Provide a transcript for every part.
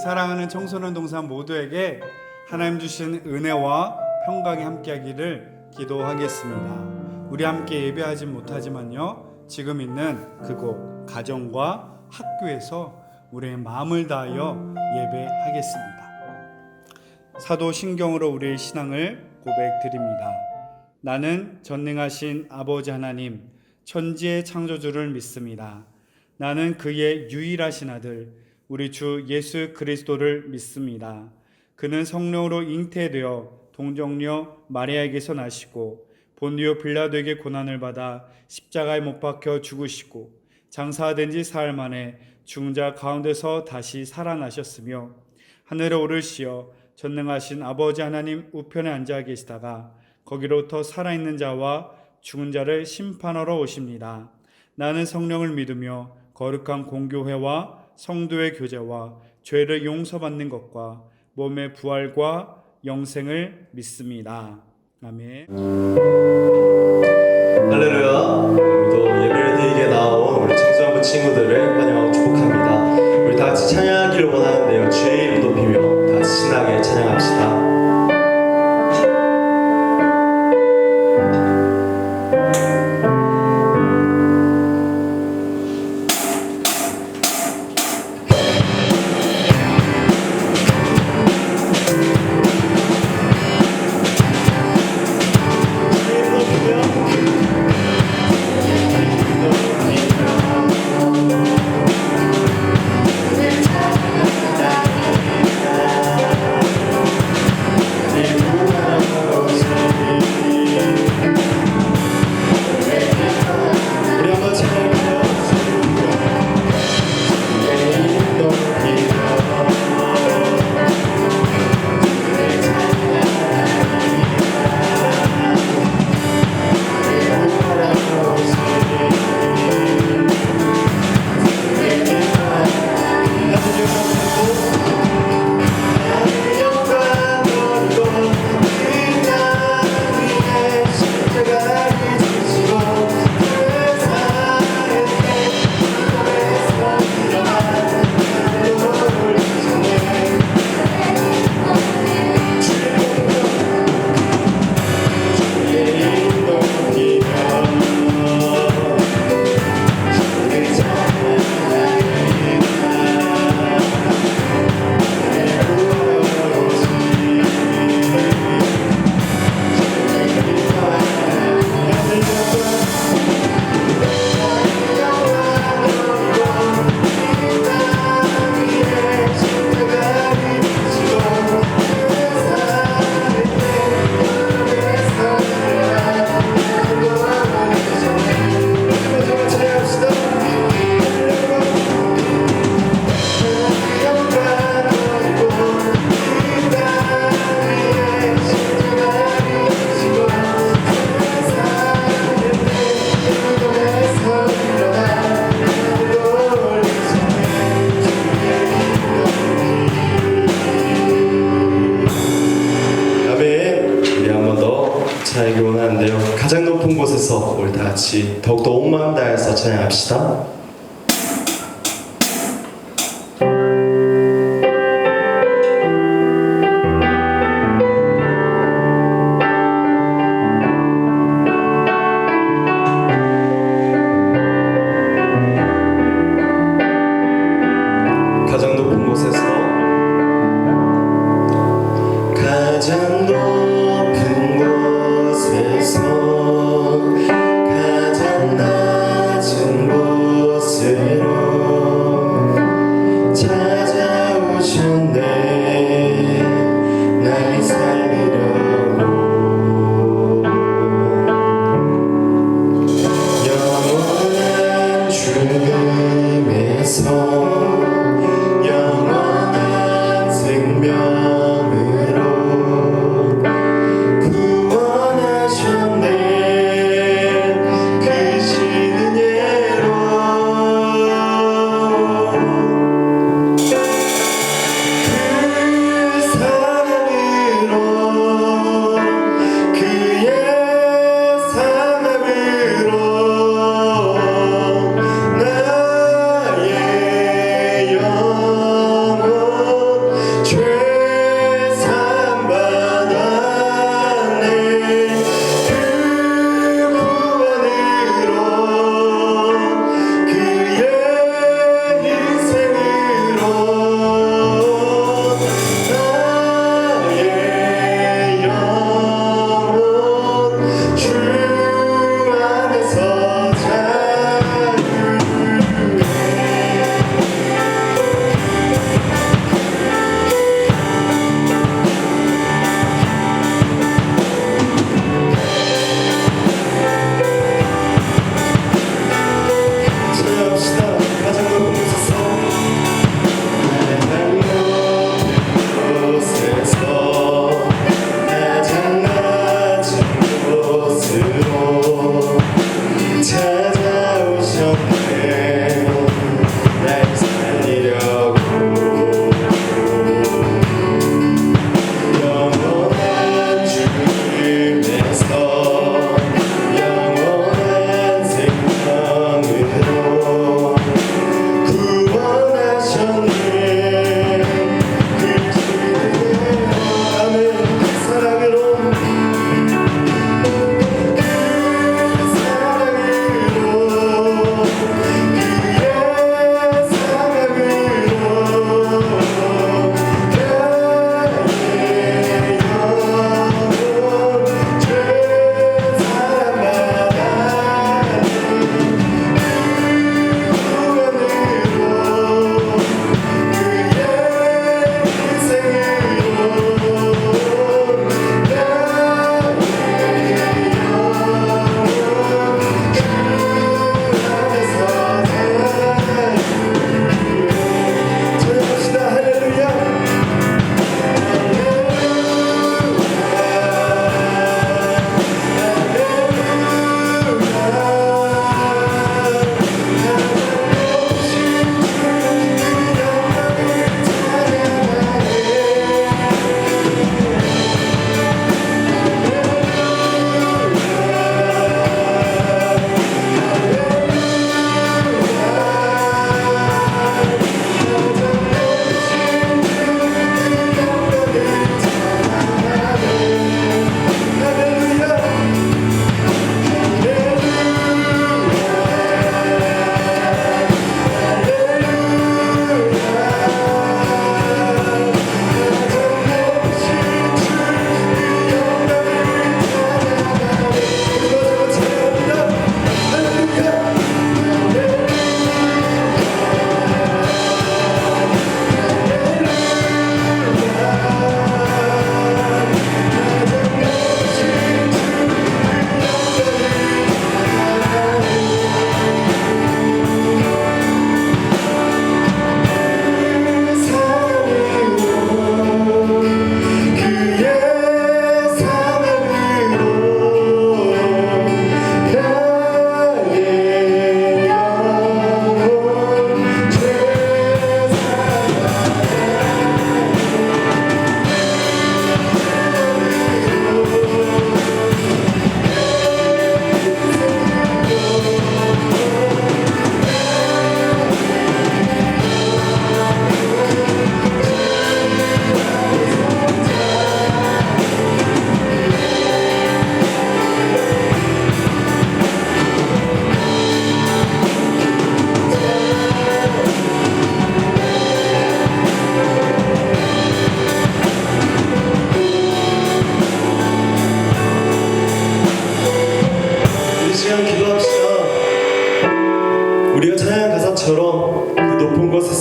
사랑하는 청소년 동산 모두에게 하나님 주신 은혜와 평강이 함께하기를 기도하겠습니다. 우리 함께 예배하지 못하지만요, 지금 있는 그곳 가정과 학교에서 우리의 마음을 다하여 예배하겠습니다. 사도 신경으로 우리의 신앙을 고백드립니다. 나는 전능하신 아버지 하나님, 천지의 창조주를 믿습니다. 나는 그의 유일하신 아들, 우리 주 예수 그리스도를 믿습니다. 그는 성령으로 잉태되어 동정녀 마리아에게서 나시고 본디오 빌라도에게 고난을 받아 십자가에 못 박혀 죽으시고 장사된 지 사흘 만에 죽은 자 가운데서 다시 살아나셨으며 하늘에 오르시어 전능하신 아버지 하나님 우편에 앉아 계시다가 거기로부터 살아있는 자와 죽은 자를 심판하러 오십니다. 나는 성령을 믿으며 거룩한 공교회와 성도의 교제와 죄를 용서받는 것과 몸의 부활과 영생을 믿습니다. 아멘. 할렐루야. 오늘도 예배를 드리게 나온 우리 청소년부 친구들을 환영하고 축복합니다. 우리 다 같이 찬양하기를 원하는데요, 주의 이름 높이며 다 같이 신나게 찬양합시다. 찬양하기 원하는데요, 가장 높은 곳에서 우리 다 같이 더욱더 온 마음 다해서 찬양합시다. 가장 높은 곳에서 가장 높은 곳에서 가장 낮은 곳으로 찾아오셨네. 날 살리려고 영원한 죽음에서 영원한 생명으로 구원하셨네. 그 신은 예로 그 사랑으로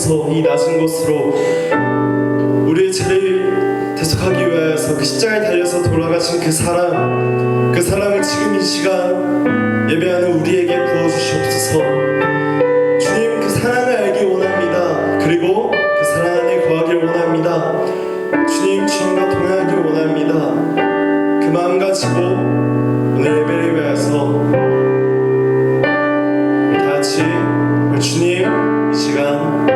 주옵소서. 이 낮은 곳으로 우리의 죄를 대속하기 위해서 그 십자가에 달려서 돌아가신 그 사랑을 지금 이 시간 예배하는 우리에게 부어주시옵소서. 주님, 그 사랑을 알기 원합니다. 그리고 그 사랑 안에 거하길 원합니다. 주님, 주님과 동행하길 원합니다. 그 마음 가지고 오늘 예배를 위해서 우리 다 같이 주님, 이 시간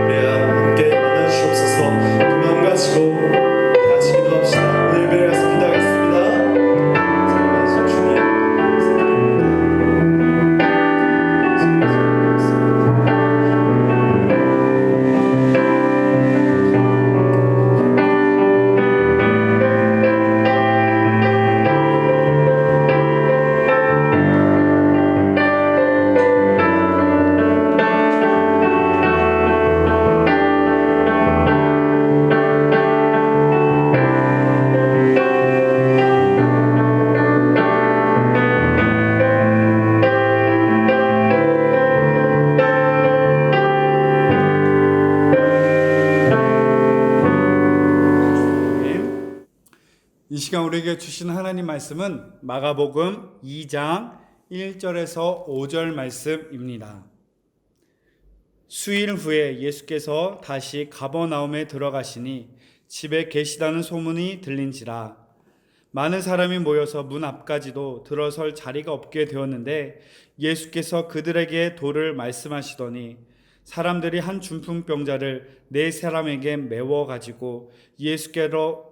우리와 함께 만나 주옵소서. 그 마음 가지고 다 같이 기도합시다. 오늘 예배를 위해서 기도하겠습니다. 사랑하신 주님, 이 시간 우리에게 주신 하나님 말씀은 마가복음 2장 1절에서 5절 말씀입니다. 수일 후에 예수께서 다시 가버나움에 들어가시니 집에 계시다는 소문이 들린지라. 많은 사람이 모여서 문 앞까지도 들어설 자리가 없게 되었는데 예수께서 그들에게 도를 말씀하시더니 사람들이 한 중풍병자를 네 사람에게 메워 가지고 예수께로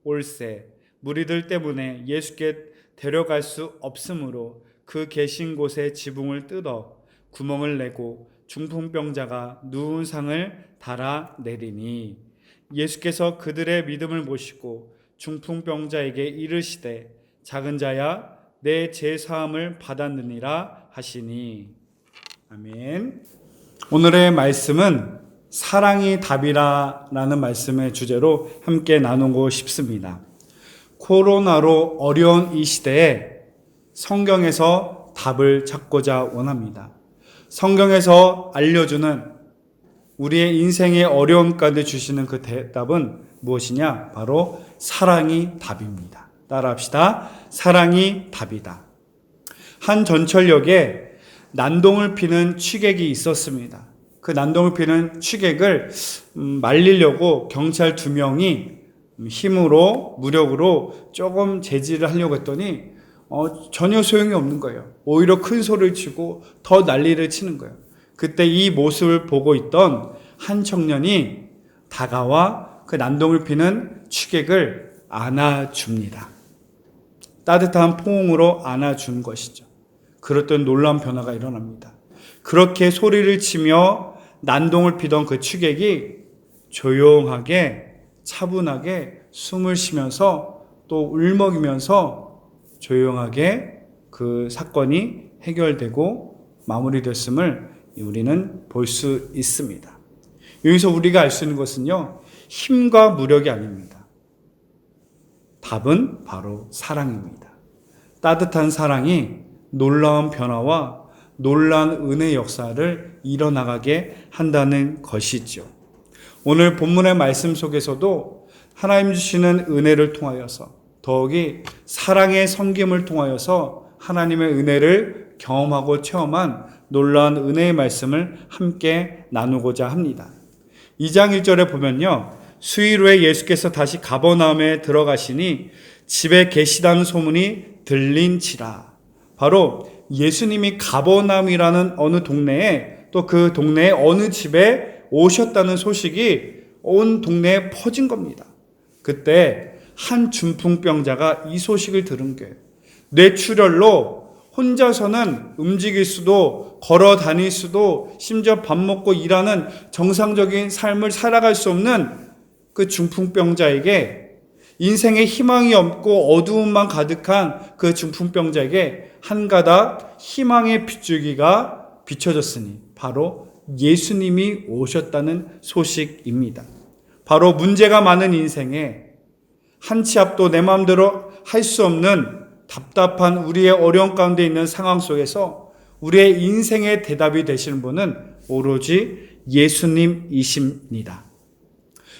올세 무리들 때문에 예수께 데려갈 수 없으므로 그 계신 곳에 지붕을 뜯어 구멍을 내고 중풍병자가 누운 상을 달아 내리니 예수께서 그들의 믿음을 보시고 중풍병자에게 이르시되 작은 자야 내 죄 사함을 받았느니라 하시니. 아멘. 오늘의 말씀은 사랑이 답이라는 말씀의 주제로 함께 나누고 싶습니다. 코로나로 어려운 이 시대에 성경에서 답을 찾고자 원합니다. 성경에서 알려주는 우리의 인생의 어려움 가운데 주시는 그 대답은 무엇이냐? 바로 사랑이 답입니다. 따라합시다. 사랑이 답이다. 한 전철역에 난동을 피는 취객이 있었습니다. 그 난동을 피는 취객을 말리려고 경찰 2명이 힘으로 무력으로 조금 제지를 하려고 했더니 전혀 소용이 없는 거예요. 오히려 큰 소리를 치고 더 난리를 치는 거예요. 그때 이 모습을 보고 있던 한 청년이 다가와 그 난동을 피는 취객을 안아줍니다. 따뜻한 포옹으로 안아준 것이죠. 그랬더니 놀라운 변화가 일어납니다. 그렇게 소리를 치며 난동을 피던 그 취객이 조용하게 차분하게 숨을 쉬면서 또 울먹이면서 조용하게 그 사건이 해결되고 마무리됐음을 우리는 볼 수 있습니다. 여기서 우리가 알 수 있는 것은요, 힘과 무력이 아닙니다. 답은 바로 사랑입니다. 따뜻한 사랑이 놀라운 변화와 놀라운 은혜 역사를 일어나가게 한다는 것이죠. 오늘 본문의 말씀 속에서도 하나님 주시는 은혜를 통하여서 더욱이 사랑의 섬김을 통하여서 하나님의 은혜를 경험하고 체험한 놀라운 은혜의 말씀을 함께 나누고자 합니다. 2장 1절에 보면요, 수일 후에 예수께서 다시 가버나움에 들어가시니 집에 계시다는 소문이 들린지라. 바로 예수님이 가버나움이라는 어느 동네에 또 그 동네의 어느 집에 오셨다는 소식이 온 동네에 퍼진 겁니다. 그때 한 중풍병자가 이 소식을 들은 거예요. 뇌출혈로 혼자서는 움직일 수도 걸어 다닐 수도 심지어 밥 먹고 일하는 정상적인 삶을 살아갈 수 없는 그 중풍병자에게, 인생에 희망이 없고 어두움만 가득한 그 중풍병자에게 한 가닥 희망의 빗줄기가 비춰졌으니 바로 예수님이 오셨다는 소식입니다. 바로 문제가 많은 인생에 한 치 앞도 내 마음대로 할 수 없는 답답한 우리의 어려움 가운데 있는 상황 속에서 우리의 인생의 대답이 되시는 분은 오로지 예수님이십니다.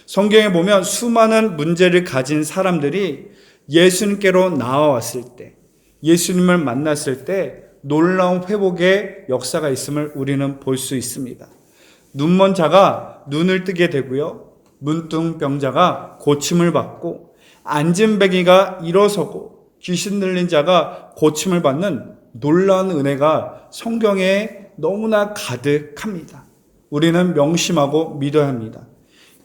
성경에 보면 수많은 문제를 가진 사람들이 예수님께로 나아왔을 때, 예수님을 만났을 때 놀라운 회복의 역사가 있음을 우리는 볼 수 있습니다. 눈먼 자가 눈을 뜨게 되고요. 문둥병자가 고침을 받고, 안진뱅이가 일어서고, 귀신 들린 자가 고침을 받는 놀라운 은혜가 성경에 너무나 가득합니다. 우리는 명심하고 믿어야 합니다.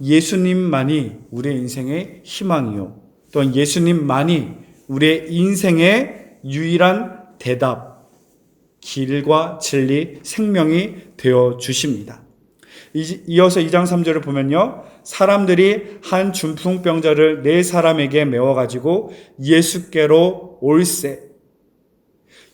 예수님만이 우리의 인생의 희망이요, 또한 예수님만이 우리의 인생의 유일한 대답, 길과 진리, 생명이 되어 주십니다. 이어서 2장 3절을 보면요, 사람들이 한 중풍병자를 4사람에게 메워가지고 예수께로 올세.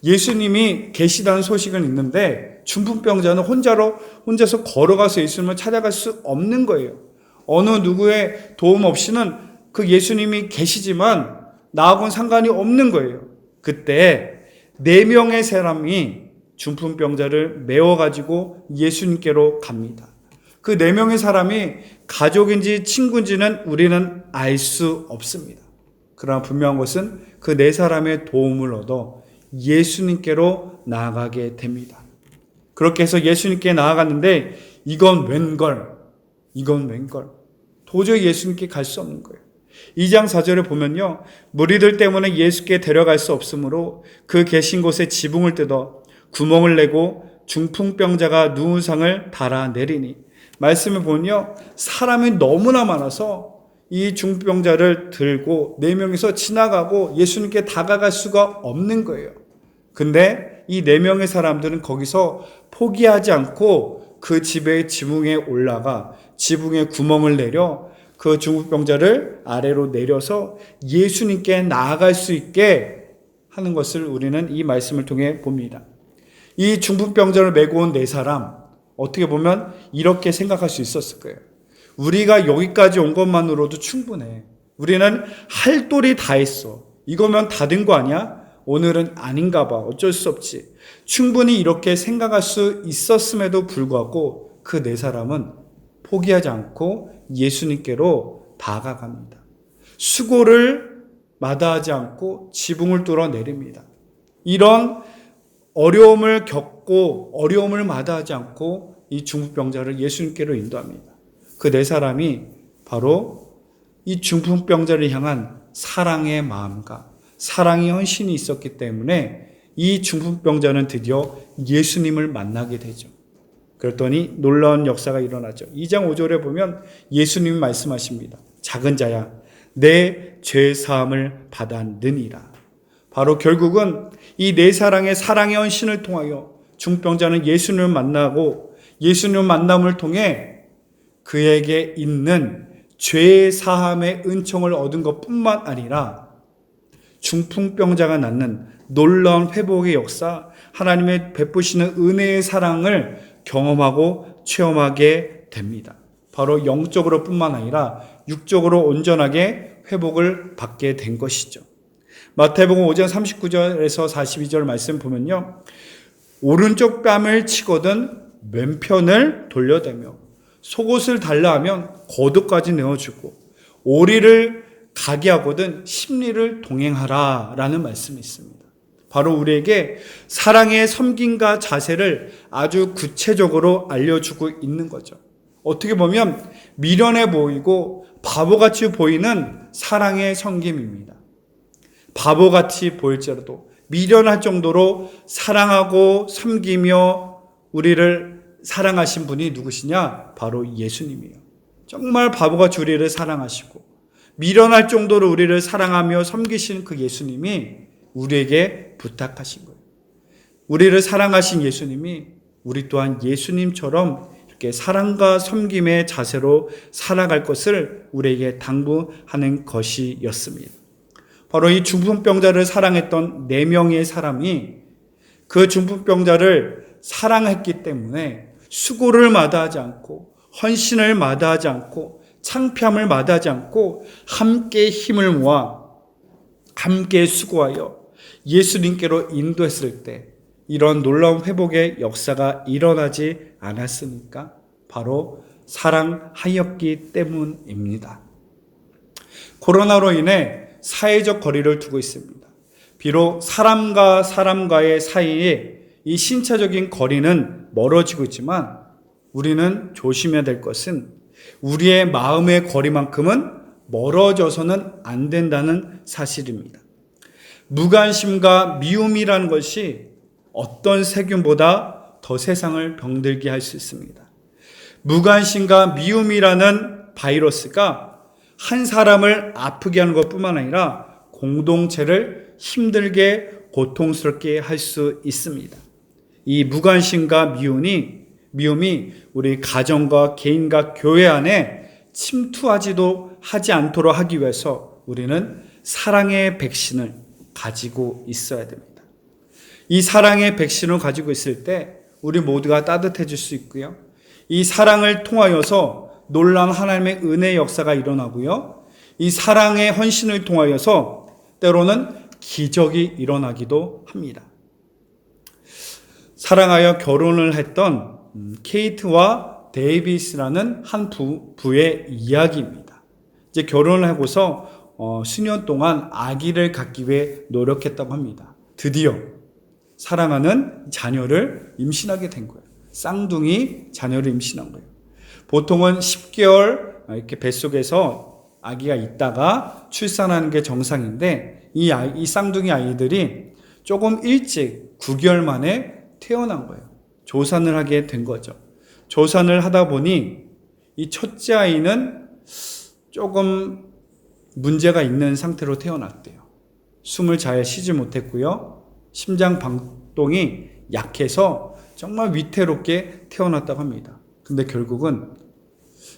예수님이 계시다는 소식은 있는데 중풍병자는 혼자서 걸어가서 예수님을 찾아갈 수 없는 거예요. 어느 누구의 도움 없이는 그 예수님이 계시지만 나하고는 상관이 없는 거예요. 그때 4명의 사람이 중풍병자를 메워가지고 예수님께로 갑니다. 그 4명의 사람이 가족인지 친구인지는 우리는 알 수 없습니다. 그러나 분명한 것은 그 4사람의 도움을 얻어 예수님께로 나아가게 됩니다. 그렇게 해서 예수님께 나아갔는데 이건 웬걸. 도저히 예수님께 갈 수 없는 거예요. 2장 4절에 보면요, 무리들 때문에 예수께 데려갈 수 없으므로 그 계신 곳에 지붕을 뜯어 구멍을 내고 중풍병자가 누운 상을 달아내리니, 말씀을 보면요, 사람이 너무나 많아서 이 중풍병자를 들고 4명이서 지나가고 예수님께 다가갈 수가 없는 거예요. 근데 이 4명의 사람들은 거기서 포기하지 않고 그 집의 지붕에 올라가 지붕에 구멍을 내려 그 중풍병자를 아래로 내려서 예수님께 나아갈 수 있게 하는 것을 우리는 이 말씀을 통해 봅니다. 이 중풍병자를 메고 온 4사람, 어떻게 보면 이렇게 생각할 수 있었을 거예요. 우리가 여기까지 온 것만으로도 충분해. 우리는 할 도리 다 했어. 이거면 다 된 거 아니야? 오늘은 아닌가 봐. 어쩔 수 없지. 충분히 이렇게 생각할 수 있었음에도 불구하고 그 4사람은 포기하지 않고 예수님께로 다가갑니다. 수고를 마다하지 않고 지붕을 뚫어 내립니다. 이런 어려움을 겪고 어려움을 마다하지 않고 이 중풍병자를 예수님께로 인도합니다. 그 4사람이 바로 이 중풍병자를 향한 사랑의 마음과 사랑의 헌신이 있었기 때문에 이 중풍병자는 드디어 예수님을 만나게 되죠. 그랬더니 놀라운 역사가 일어나죠. 2장 5절에 보면 예수님이 말씀하십니다. 작은 자야, 내 죄 사함을 받았느니라. 바로 결국은 이 4사람의 사랑의 헌신을 통하여 중풍병자는 예수님을 만나고 예수님의 만남을 통해 그에게 있는 죄 사함의 은총을 얻은 것뿐만 아니라 중풍병자가 낳는 놀라운 회복의 역사, 하나님의 베푸시는 은혜의 사랑을 경험하고 체험하게 됩니다. 바로 영적으로 뿐만 아니라 육적으로 온전하게 회복을 받게 된 것이죠. 마태복음 5장 39절에서 42절 말씀 보면요, 오른쪽 뺨을 치거든 왼편을 돌려대며 속옷을 달라 하면 겉옷까지 내어주고 오리를 가게 하거든 십리를 동행하라 라는 말씀이 있습니다. 바로 우리에게 사랑의 섬김과 자세를 아주 구체적으로 알려주고 있는 거죠. 어떻게 보면 미련해 보이고 바보같이 보이는 사랑의 섬김입니다. 바보같이 보일지라도 미련할 정도로 사랑하고 섬기며 우리를 사랑하신 분이 누구시냐? 바로 예수님이에요. 정말 바보같이 우리를 사랑하시고 미련할 정도로 우리를 사랑하며 섬기시는 그 예수님이 우리에게 부탁하신 거예요. 우리를 사랑하신 예수님이 우리 또한 예수님처럼 이렇게 사랑과 섬김의 자세로 살아갈 것을 우리에게 당부하는 것이었습니다. 바로 이 중풍병자를 사랑했던 4명의 사람이 그 중풍병자를 사랑했기 때문에 수고를 마다하지 않고 헌신을 마다하지 않고 창피함을 마다하지 않고 함께 힘을 모아 함께 수고하여 예수님께로 인도했을 때 이런 놀라운 회복의 역사가 일어나지 않았습니까? 바로 사랑하였기 때문입니다. 코로나로 인해 사회적 거리를 두고 있습니다. 비록 사람과 사람과의 사이에 이 신체적인 거리는 멀어지고 있지만 우리는 조심해야 될 것은 우리의 마음의 거리만큼은 멀어져서는 안 된다는 사실입니다. 무관심과 미움이라는 것이 어떤 세균보다 더 세상을 병들게 할 수 있습니다. 무관심과 미움이라는 바이러스가 한 사람을 아프게 하는 것뿐만 아니라 공동체를 힘들게 고통스럽게 할 수 있습니다. 이 무관심과 미움이 우리 가정과 개인과 교회 안에 침투하지도 하지 않도록 하기 위해서 우리는 사랑의 백신을 가지고 있어야 됩니다. 이 사랑의 백신을 가지고 있을 때 우리 모두가 따뜻해질 수 있고요. 이 사랑을 통하여서 놀라운 하나님의 은혜의 역사가 일어나고요. 이 사랑의 헌신을 통하여서 때로는 기적이 일어나기도 합니다. 사랑하여 결혼을 했던 케이트와 데이비스라는 한 부부의 이야기입니다. 이제 결혼을 하고서 수년 동안 아기를 갖기 위해 노력했다고 합니다. 드디어 사랑하는 자녀를 임신하게 된 거예요. 쌍둥이 자녀를 임신한 거예요. 보통은 10개월 이렇게 뱃속에서 아기가 있다가 출산하는 게 정상인데 이 쌍둥이 아이들이 조금 일찍 9개월 만에 태어난 거예요. 조산을 하게 된 거죠. 조산을 하다 보니 이 첫째 아이는 조금 문제가 있는 상태로 태어났대요. 숨을 잘 쉬지 못했고요. 심장 박동이 약해서 정말 위태롭게 태어났다고 합니다. 근데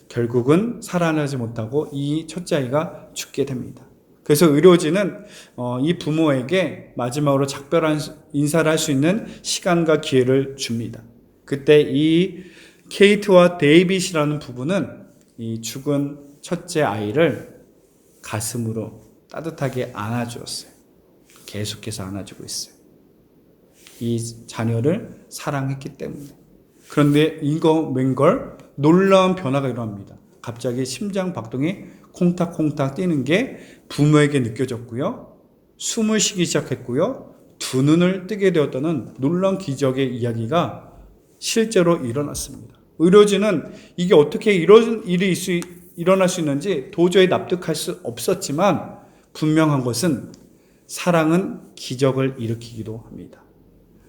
결국은 살아나지 못하고 이 첫째 아이가 죽게 됩니다. 그래서 의료진은 이 부모에게 마지막으로 작별한 인사를 할 수 있는 시간과 기회를 줍니다. 그때 이 케이트와 데이빗이라는 부부는 이 죽은 첫째 아이를 가슴으로 따뜻하게 안아주었어요. 계속해서 안아주고 있어요. 이 자녀를 사랑했기 때문에. 그런데 이거 웬걸 놀라운 변화가 일어납니다. 갑자기 심장 박동이 콩닥콩닥 뛰는 게 부모에게 느껴졌고요. 숨을 쉬기 시작했고요. 두 눈을 뜨게 되었다는 놀라운 기적의 이야기가 실제로 일어났습니다. 의료진은 이게 어떻게 이런 일이 일어날 수 있는지 도저히 납득할 수 없었지만 분명한 것은 사랑은 기적을 일으키기도 합니다.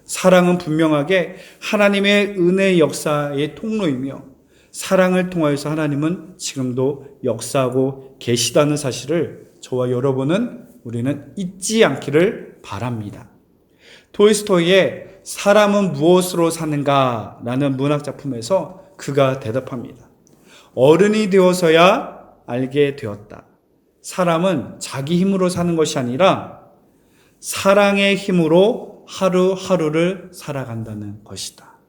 사랑은 분명하게 하나님의 은혜의 역사의 통로이며 사랑을 통하여서 하나님은 지금도 역사하고 계시다는 사실을 저와 여러분은 우리는 잊지 않기를 바랍니다. 톨스토이의 사람은 무엇으로 사는가? 라는 문학작품에서 그가 대답합니다. 어른이 되어서야 알게 되었다. 사람은 자기 힘으로 사는 것이 아니라 사랑의 힘으로 하루하루를 살아간다는 것이다.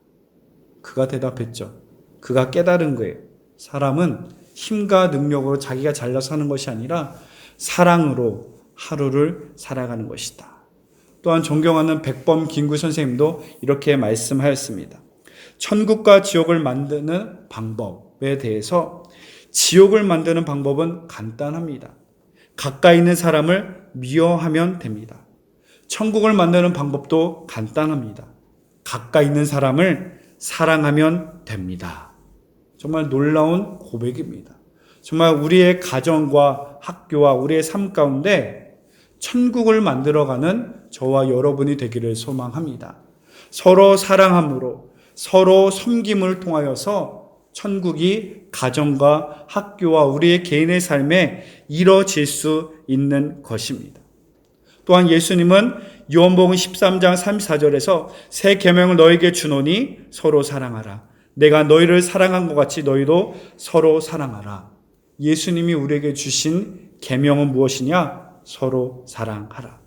그가 대답했죠. 그가 깨달은 거예요. 사람은 힘과 능력으로 자기가 잘나서 사는 것이 아니라 사랑으로 하루를 살아가는 것이다. 또한 존경하는 백범 김구 선생님도 이렇게 말씀하였습니다. 천국과 지옥을 만드는 방법에 대해서 지옥을 만드는 방법은 간단합니다. 가까이 있는 사람을 미워하면 됩니다. 천국을 만드는 방법도 간단합니다. 가까이 있는 사람을 사랑하면 됩니다. 정말 놀라운 고백입니다. 정말 우리의 가정과 학교와 우리의 삶 가운데 천국을 만들어가는 저와 여러분이 되기를 소망합니다. 서로 사랑함으로 서로 섬김을 통하여서 천국이 가정과 학교와 우리의 개인의 삶에 이뤄질 수 있는 것입니다. 또한 예수님은 요한복음 13장 34절에서 새 계명을 너에게 주노니 서로 사랑하라. 내가 너희를 사랑한 것 같이 너희도 서로 사랑하라. 예수님이 우리에게 주신 계명은 무엇이냐? 서로 사랑하라.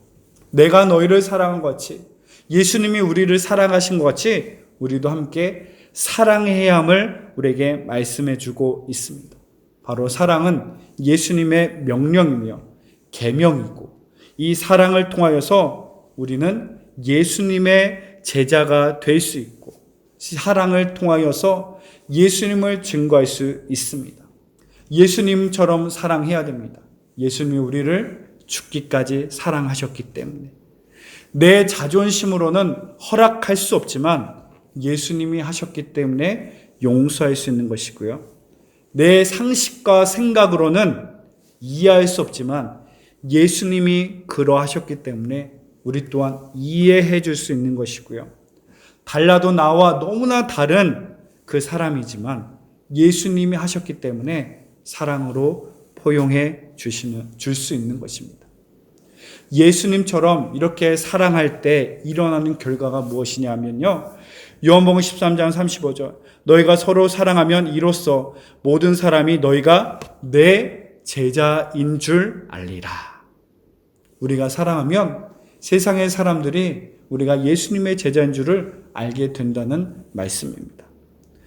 내가 너희를 사랑한 것 같이 예수님이 우리를 사랑하신 것 같이 우리도 함께 사랑해야 함을 우리에게 말씀해 주고 있습니다. 바로 사랑은 예수님의 명령이며 계명이고 이 사랑을 통하여서 우리는 예수님의 제자가 될 수 있고 사랑을 통하여서 예수님을 증거할 수 있습니다. 예수님처럼 사랑해야 됩니다. 예수님이 우리를 죽기까지 사랑하셨기 때문에. 내 자존심으로는 허락할 수 없지만 예수님이 하셨기 때문에 용서할 수 있는 것이고요. 내 상식과 생각으로는 이해할 수 없지만 예수님이 그러하셨기 때문에 우리 또한 이해해 줄 수 있는 것이고요. 달라도 나와 너무나 다른 그 사람이지만 예수님이 하셨기 때문에 사랑으로 포용해 줄 수 있는 것입니다. 예수님처럼 이렇게 사랑할 때 일어나는 결과가 무엇이냐 하면요. 요한복음 13장 35절 너희가 서로 사랑하면 이로써 모든 사람이 너희가 내 제자인 줄 알리라. 우리가 사랑하면 세상의 사람들이 우리가 예수님의 제자인 줄을 알게 된다는 말씀입니다.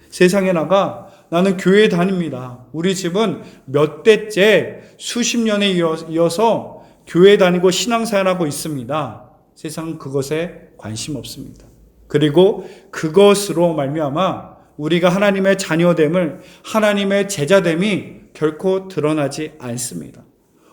세상에 나가 나는 교회에 다닙니다. 우리 집은 몇 대째 수십 년에 이어서 교회에 다니고 신앙생활하고 있습니다. 세상은 그것에 관심 없습니다. 그리고 그것으로 말미암아 우리가 하나님의 자녀됨을, 하나님의 제자됨이 결코 드러나지 않습니다.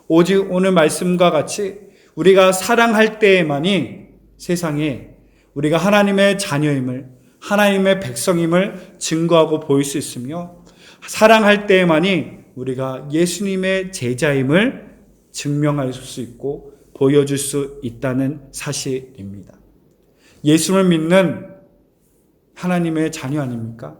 오직 오늘 말씀과 같이 우리가 사랑할 때에만이 세상에 우리가 하나님의 자녀임을, 하나님의 백성임을 증거하고 보일 수 있으며, 사랑할 때에만이 우리가 예수님의 제자임을 증명할 수 있고 보여줄 수 있다는 사실입니다. 예수를 믿는 하나님의 자녀 아닙니까?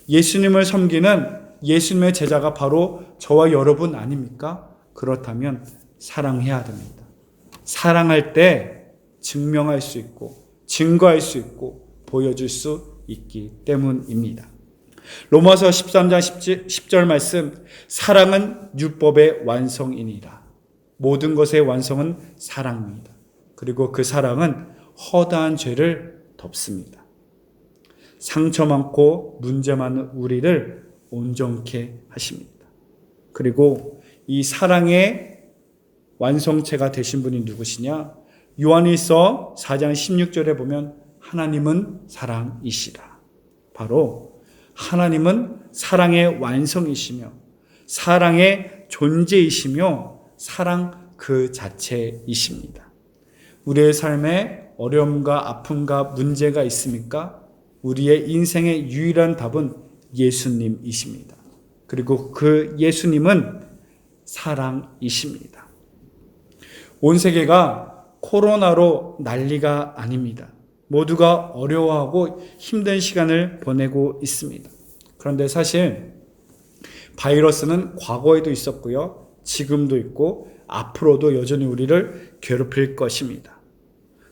예수님을 섬기는 예수님의 제자가 바로 저와 여러분 아닙니까? 그렇다면 사랑해야 됩니다. 사랑할 때 증명할 수 있고 증거할 수 있고 보여줄 수 있기 때문입니다. 로마서 13장 10절 말씀, 사랑은 율법의 완성이니라. 모든 것의 완성은 사랑입니다. 그리고 그 사랑은 허다한 죄를 덮습니다. 상처 많고 문제 많은 우리를 온전케 하십니다. 그리고 이 사랑의 완성체가 되신 분이 누구시냐? 요한일서 4장 16절에 보면 하나님은 사랑이시라. 바로 하나님은 사랑의 완성이시며 사랑의 존재이시며 사랑 그 자체이십니다. 우리의 삶에 어려움과 아픔과 문제가 있습니까? 우리의 인생의 유일한 답은 예수님이십니다. 그리고 그 예수님은 사랑이십니다. 온 세계가 코로나로 난리가 아닙니다. 모두가 어려워하고 힘든 시간을 보내고 있습니다. 그런데 사실 바이러스는 과거에도 있었고요. 지금도 있고 앞으로도 여전히 우리를 괴롭힐 것입니다.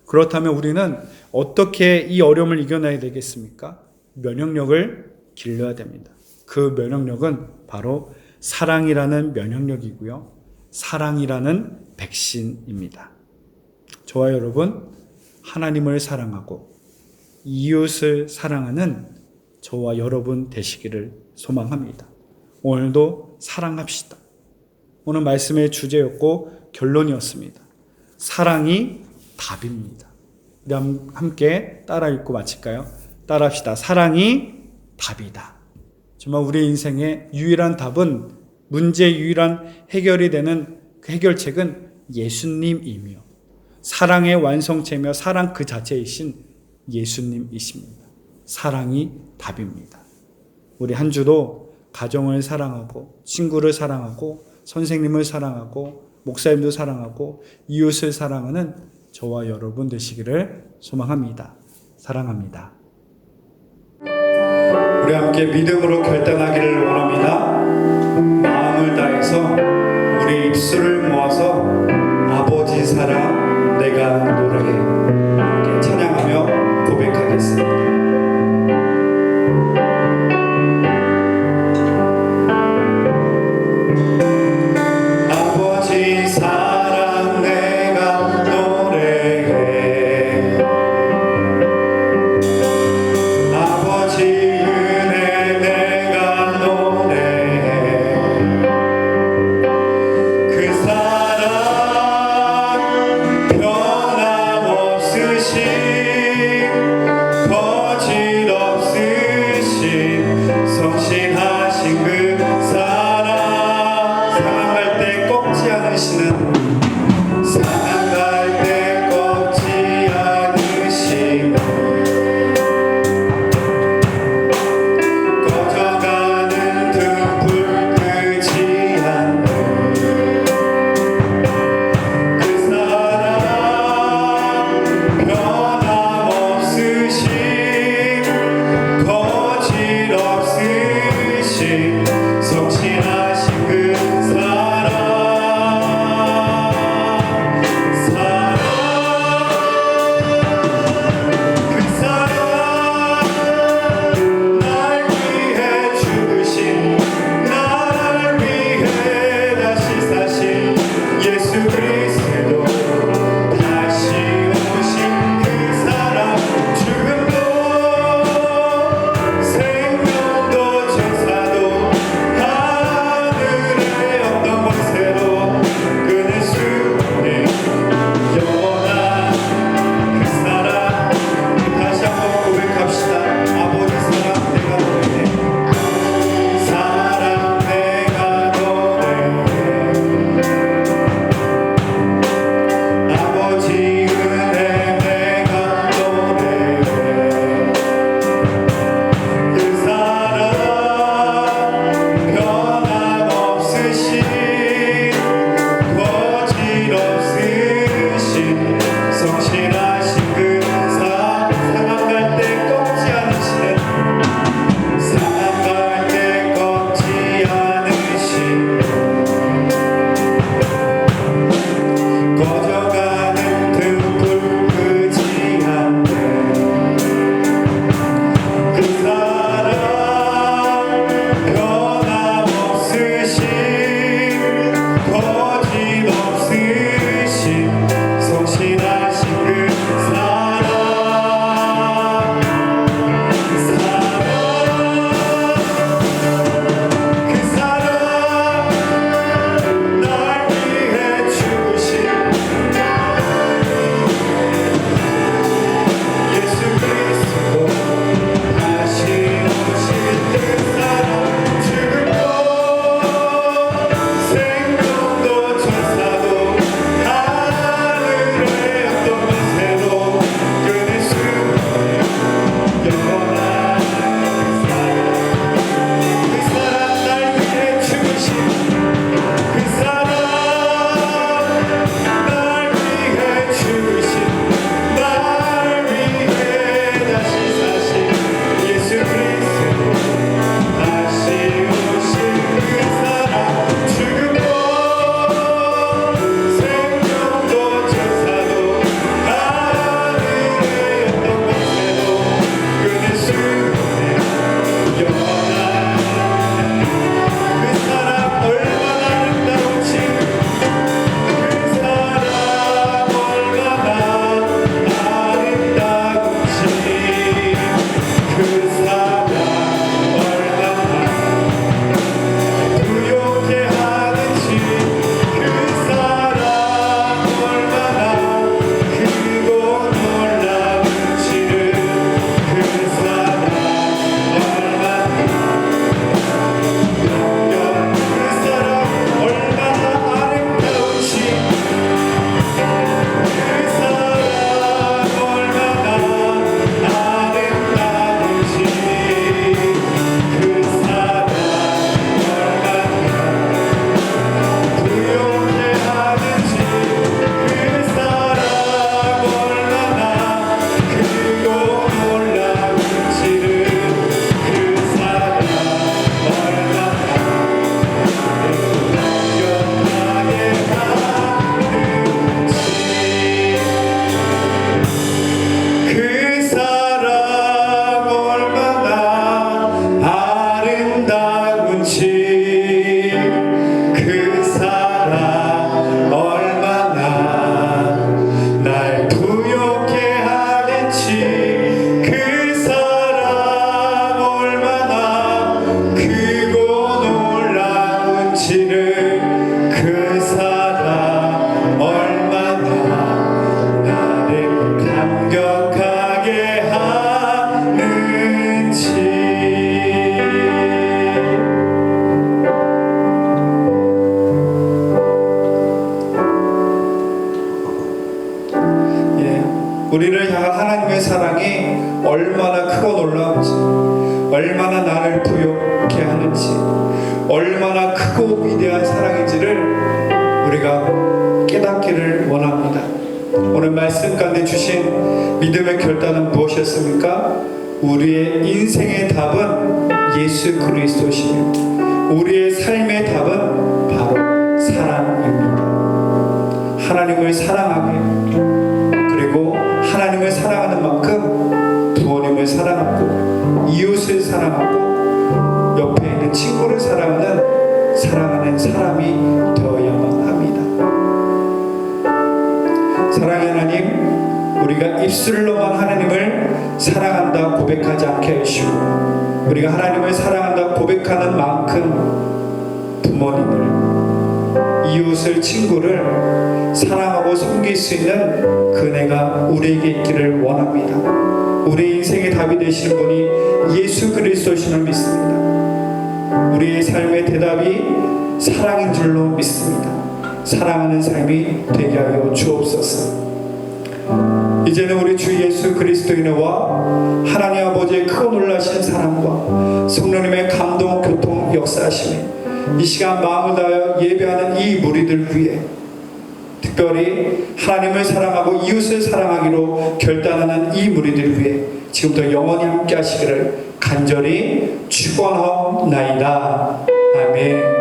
그렇다면 우리는 어떻게 이 어려움을 이겨내야 되겠습니까? 면역력을 길러야 됩니다. 그 면역력은 바로 사랑이라는 면역력이고요. 사랑이라는 백신입니다. 저와 여러분, 하나님을 사랑하고 이웃을 사랑하는 저와 여러분 되시기를 소망합니다. 오늘도 사랑합시다. 오늘 말씀의 주제였고 결론이었습니다. 사랑이 답입니다. 우리 함께 따라 읽고 마칠까요? 따라합시다. 사랑이 답이다. 정말 우리 인생의 유일한 답은, 문제의 유일한 해결이 되는 그 해결책은 예수님이며 사랑의 완성체며 사랑 그 자체이신 예수님이십니다. 사랑이 답입니다. 우리 한 주도 가정을 사랑하고 친구를 사랑하고 선생님을 사랑하고 목사님도 사랑하고 이웃을 사랑하는 저와 여러분 되시기를 소망합니다. 사랑합니다. 우리 함께 믿음으로 결단하기를 원합니다. 마음을 다해서 우리 입술을 모아서 아버지 사랑 내가 노래해 함께 찬양하며 고백하겠습니다. 아버지 사랑 내가 노래해 아버지 은혜 내가 노래해 그 사랑 우리를 향한 하나님의 사랑이 얼마나 크고 놀라운지, 얼마나 나를 부욕해 하는지, 얼마나 크고 위대한 사랑인지를 우리가 깨닫기를 원합니다. 오늘 말씀 가운데 주신 믿음의 결단은 무엇이었습니까? 우리의 인생의 답은 예수 그리스도시며 우리의 삶의 답은 바로 사랑입니다. 하나님을 사랑하게, 그리고 하나님을 사랑하는 만큼 부모님을 사랑하고 이웃을 사랑하고 옆에 있는 친구를 사랑하는 사람이 되어야만 합니다. 사랑의 하나님, 우리가 입술로만 하나님을 사랑한다 고백하지 않게 하시고, 우리가 하나님을 사랑한다 고백하는 만큼 부모님을, 이웃을, 친구를 사랑하고 섬길 수 있는 그 은혜가 우리에게 있기를 원합니다. 우리 인생의 답이 되시는 분이 예수 그리스도이심을 믿습니다. 우리의 삶의 대답이 사랑인 줄로 믿습니다. 사랑하는 삶이 되게 하여 주옵소서. 이제는 우리 주 예수 그리스도의 은혜와 하나님 아버지의 크고 놀라신 사랑과 성령님의 감동, 교통, 역사하심이 이 시간 마음을 다하여 예배하는 이 무리들 위해, 특별히 하나님을 사랑하고 이웃을 사랑하기로 결단하는 이 무리들 위해 지금부터 영원히 함께 하시기를 간절히 축원하옵나이다. 아멘.